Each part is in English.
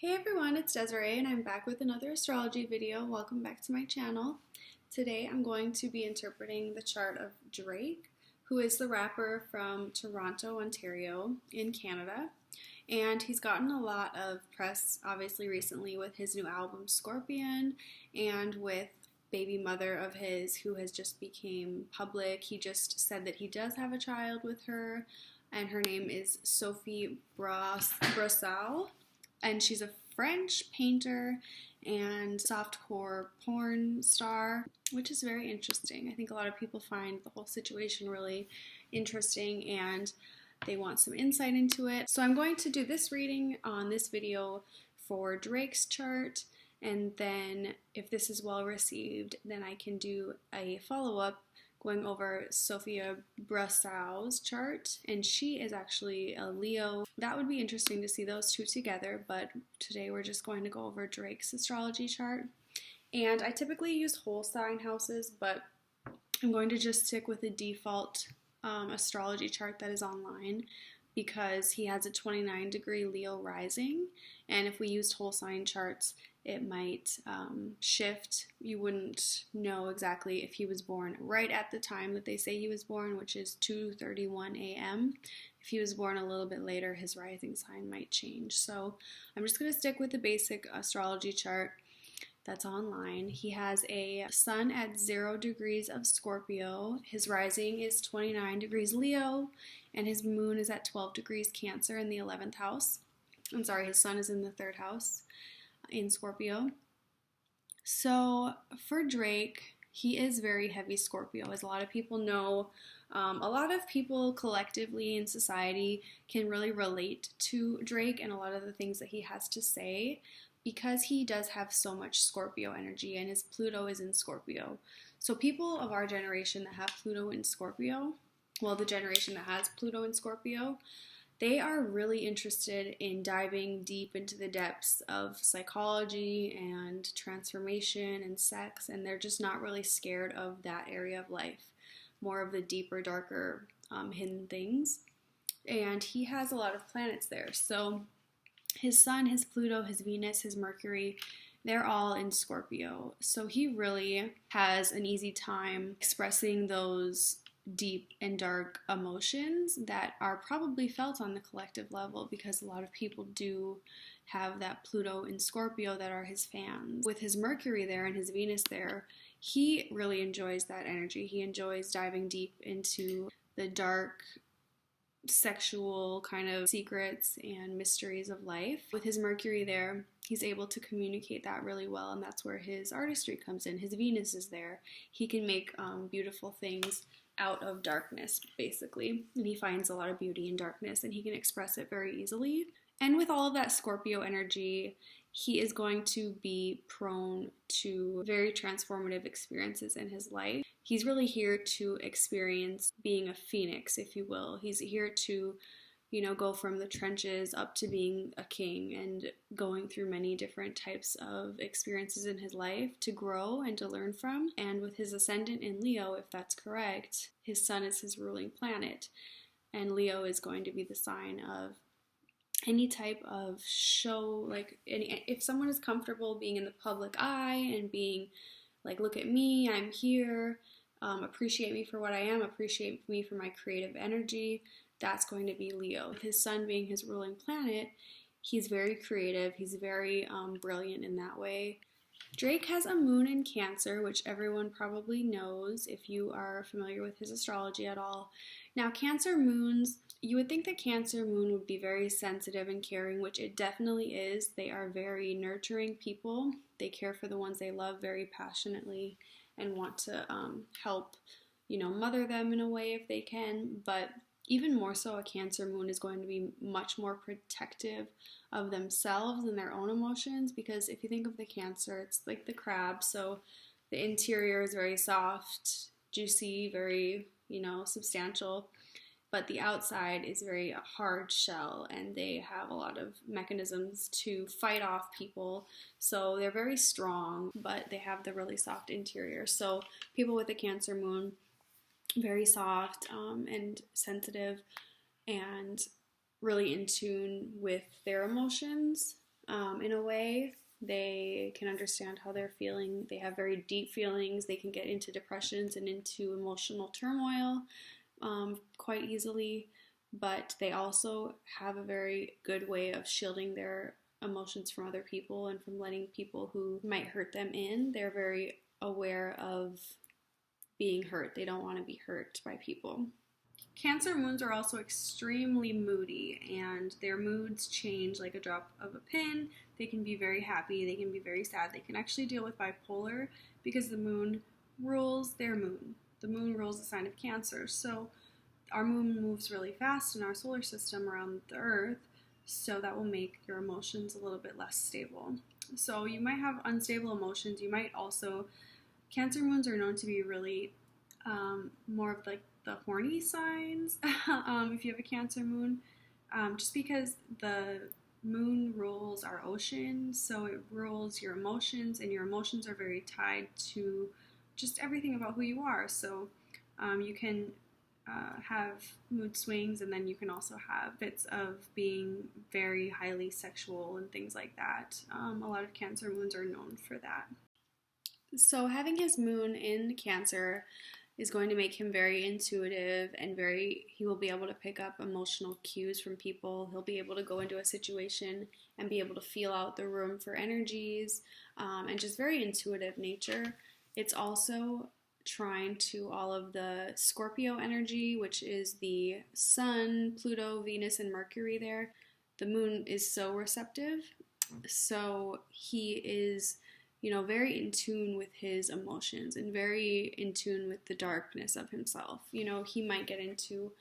Hey everyone, it's Desiree and I'm back with another astrology video. Welcome back to my channel. Today I'm going to be interpreting the chart of Drake, who is the rapper from Toronto, Ontario in Canada. And he's gotten a lot of press, obviously recently, with his new album Scorpion and with baby mother of his who has just became public. He just said that he does have a child with her, and her name is Sophie Brussaux. And she's a French painter and softcore porn star, which is very interesting. I think a lot of people find the whole situation really interesting and they want some insight into it. So I'm going to do this reading on this video for Drake's chart, and then if this is well received, then I can do a follow-up going over Sophie Brussaux's chart, and she is actually a Leo. That would be interesting to see those two together, but today we're just going to go over Drake's astrology chart. And I typically use whole sign houses, but I'm going to just stick with the default astrology chart that is online because he has a 29-degree Leo rising, and if we used whole sign charts, it might shift. You wouldn't know exactly if he was born right at the time that they say he was born, which is 2:31 a.m. If he was born a little bit later, his rising sign might change. So I'm just going to stick with the basic astrology chart that's online. He has a sun at 0 degrees of Scorpio. His rising is 29 degrees Leo, and his moon is at 12 degrees Cancer in the 11th house. I'm sorry, his sun is in the 3rd house in Scorpio. So for Drake, he is very heavy Scorpio. As a lot of people know, a lot of people collectively in society can really relate to Drake and a lot of the things that he has to say because he does have so much Scorpio energy and his Pluto is in Scorpio. So people of our generation that have Pluto in Scorpio, well, the generation that has Pluto in Scorpio, they are really interested in diving deep into the depths of psychology and transformation and sex, and they're just not really scared of that area of life, more of the deeper, darker, hidden things. And he has a lot of planets there. So his Sun, his Pluto, his Venus, his Mercury, they're all in Scorpio. So he really has an easy time expressing those deep and dark emotions that are probably felt on the collective level because a lot of people do have that Pluto in Scorpio that are his fans. With his Mercury there and his Venus there, he really enjoys that energy. He enjoys diving deep into the dark sexual kind of secrets and mysteries of life. With his Mercury there, he's able to communicate that really well, and that's where his artistry comes in. His Venus is there. He can make beautiful things out of darkness, basically, and he finds a lot of beauty in darkness and he can express it very easily. And with all of that Scorpio energy, he is going to be prone to very transformative experiences in his life. He's really here to experience being a phoenix, if you will. He's here to, go from the trenches up to being a king and going through many different types of experiences in his life to grow and to learn from. And with his ascendant in Leo, if that's correct, his sun is his ruling planet. And Leo is going to be the sign of any type of show, if someone is comfortable being in the public eye and being like, look at me, I'm here, appreciate me for what I am, appreciate me for my creative energy, that's going to be Leo. With his sun being his ruling planet, he's very creative, he's very brilliant in that way. Drake has a moon in Cancer, which everyone probably knows if you are familiar with his astrology at all. Now, Cancer moons, you would think that Cancer moon would be very sensitive and caring, which it definitely is. They are very nurturing people. They care for the ones they love very passionately and want to help, mother them in a way if they can. But even more so, a Cancer moon is going to be much more protective of themselves and their own emotions, because if you think of the Cancer, it's like the crab, so the interior is very soft, juicy, very, substantial, but the outside is very hard shell, and they have a lot of mechanisms to fight off people, so they're very strong, but they have the really soft interior. So people with a Cancer moon, very soft and sensitive and really in tune with their emotions. In a way, they can understand how they're feeling. They have very deep feelings. They can get into depressions and into emotional turmoil quite easily, but they also have a very good way of shielding their emotions from other people and from letting people who might hurt them in. They're very aware of being hurt. They don't want to be hurt by people. Cancer moons are also extremely moody, and their moods change like a drop of a pin. They can be very happy, they can be very sad. They can actually deal with bipolar because the moon rules their moon. The moon rules the sign of Cancer. So our moon moves really fast in our solar system around the Earth, so that will make your emotions a little bit less stable. So you might have unstable emotions. You might also, Cancer moons are known to be really more of like the horny signs if you have a Cancer moon, just because the moon rules our ocean, so it rules your emotions, and your emotions are very tied to just everything about who you are. So you can have mood swings, and then you can also have bits of being very highly sexual and things like that. A lot of Cancer moons are known for that. So having his moon in Cancer is going to make him very intuitive and he will be able to pick up emotional cues from people. He'll be able to go into a situation and be able to feel out the room for energies, and just very intuitive nature. It's also trying to all of the Scorpio energy, which is the Sun, Pluto, Venus, and Mercury there. The moon is so receptive, so he is very in tune with his emotions and very in tune with the darkness of himself. He might get into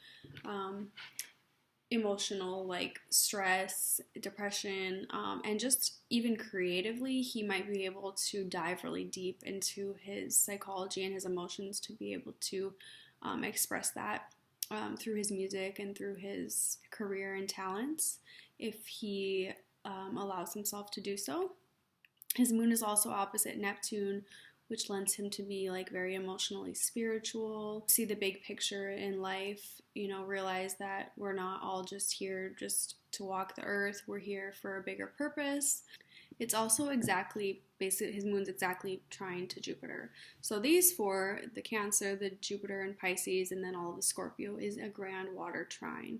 emotional like stress, depression, and just even creatively, he might be able to dive really deep into his psychology and his emotions to be able to express that through his music and through his career and talents if he allows himself to do so. His moon is also opposite Neptune, which lends him to be like very emotionally spiritual, see the big picture in life, realize that we're not all just here just to walk the earth, we're here for a bigger purpose. It's also his moon's exactly trine to Jupiter. So these four, the Cancer, the Jupiter and Pisces, and then all of the Scorpio, is a grand water trine.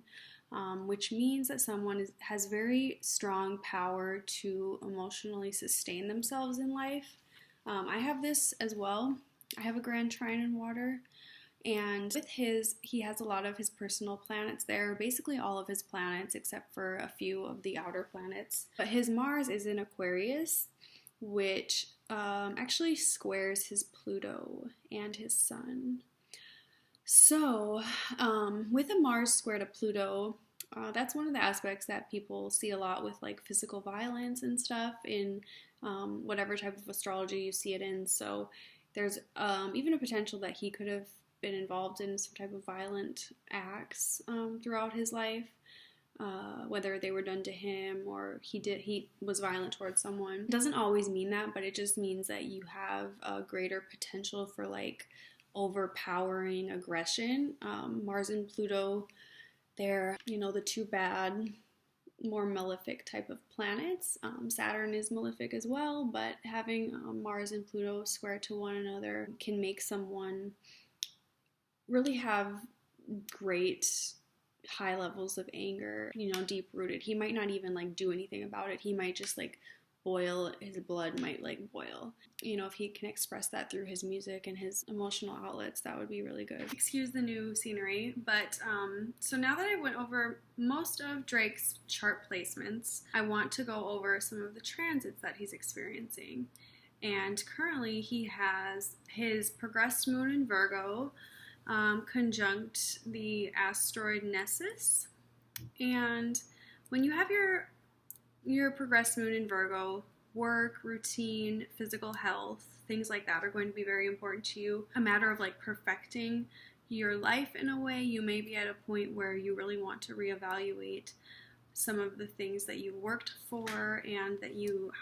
Which means that someone has very strong power to emotionally sustain themselves in life. I have this as well. I have a grand trine in water, and with he has a lot of his personal planets there, basically all of his planets except for a few of the outer planets. But his Mars is in Aquarius, which actually squares his Pluto and his Sun. So, with a Mars square to Pluto, that's one of the aspects that people see a lot with like physical violence and stuff in whatever type of astrology you see it in. So there's even a potential that he could have been involved in some type of violent acts throughout his life, whether they were done to him or he was violent towards someone. It doesn't always mean that, but it just means that you have a greater potential for like overpowering aggression. Mars and Pluto, they're, the two bad, more malefic type of planets. Saturn is malefic as well, but having Mars and Pluto square to one another can make someone really have great high levels of anger, deep rooted. He might not even like do anything about it. He might just like boil, his blood might like boil. If he can express that through his music and his emotional outlets, that would be really good. Excuse the new scenery, but so now that I went over most of Drake's chart placements, I want to go over some of the transits that he's experiencing. And currently he has his progressed moon in Virgo, conjunct the asteroid Nessus. And when you have your progressed moon in Virgo, work, routine, physical health, things like that are going to be very important to you. A matter of like perfecting your life in a way. You may be at a point where you really want to reevaluate some of the things that you worked for and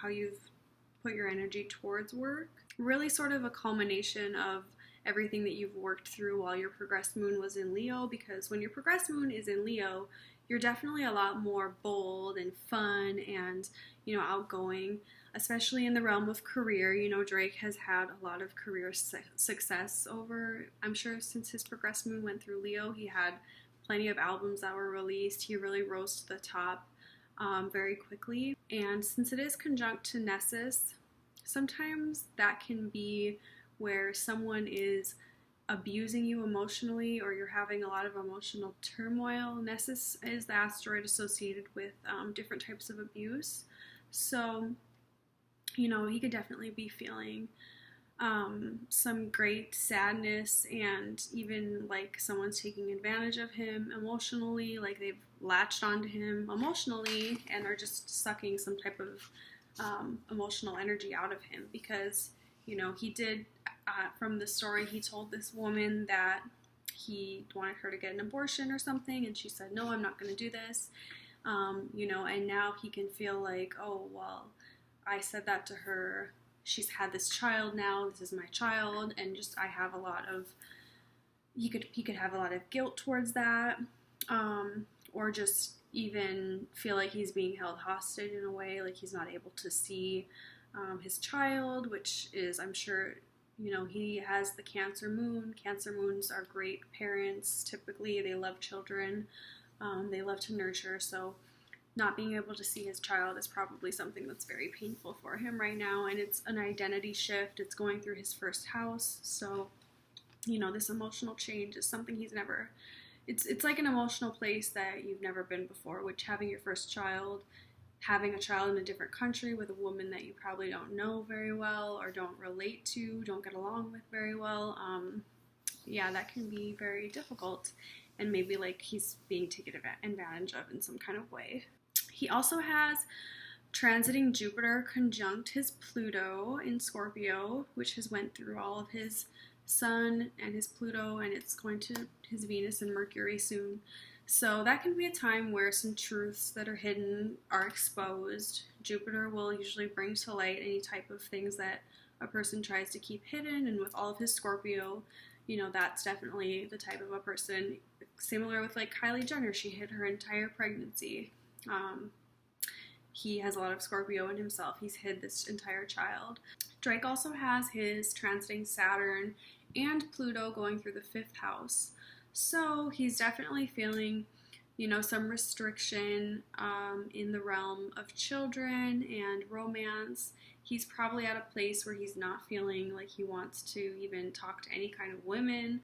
how you've put your energy towards work. Really sort of a culmination of everything that you've worked through while your progressed moon was in Leo, because when your progressed moon is in Leo, you're definitely a lot more bold and fun, and outgoing, especially in the realm of career. Drake has had a lot of career success over, I'm sure, since his progressed moon went through Leo. He had plenty of albums that were released. He really rose to the top very quickly. And since it is conjunct to Nessus, sometimes that can be where someone is abusing you emotionally, or you're having a lot of emotional turmoil. Nessus is the asteroid associated with different types of abuse. So, he could definitely be feeling some great sadness, and even like someone's taking advantage of him emotionally, like they've latched onto him emotionally and are just sucking some type of emotional energy out of him, because he did, from the story, he told this woman that he wanted her to get an abortion or something, and she said, no, I'm not going to do this, and now he can feel like, oh, well, I said that to her, she's had this child now, this is my child, and just, I have a lot of, he could have a lot of guilt towards that, or just even feel like he's being held hostage in a way, like he's not able to see his child, which is, I'm sure, he has the Cancer moon. Cancer moons are great parents. Typically, they love children. They love to nurture. So not being able to see his child is probably something that's very painful for him right now. And it's an identity shift. It's going through his first house. So, this emotional change is something he's never, it's like an emotional place that you've never been before, which having your first child, having a child in a different country with a woman that you probably don't know very well or don't relate to, don't get along with very well, yeah, that can be very difficult, and maybe like he's being taken advantage of in some kind of way. He also has transiting Jupiter conjunct his Pluto in Scorpio, which has went through all of his Sun and his Pluto, and it's going to his Venus and Mercury soon. So that can be a time where some truths that are hidden are exposed. Jupiter will usually bring to light any type of things that a person tries to keep hidden, and with all of his Scorpio, that's definitely the type of a person, similar with like Kylie Jenner, she hid her entire pregnancy. He has a lot of Scorpio in himself. He's hid this entire child. Drake also has his transiting Saturn and Pluto going through the 5th house. So he's definitely feeling, some restriction in the realm of children and romance. He's probably at a place where he's not feeling like he wants to even talk to any kind of women.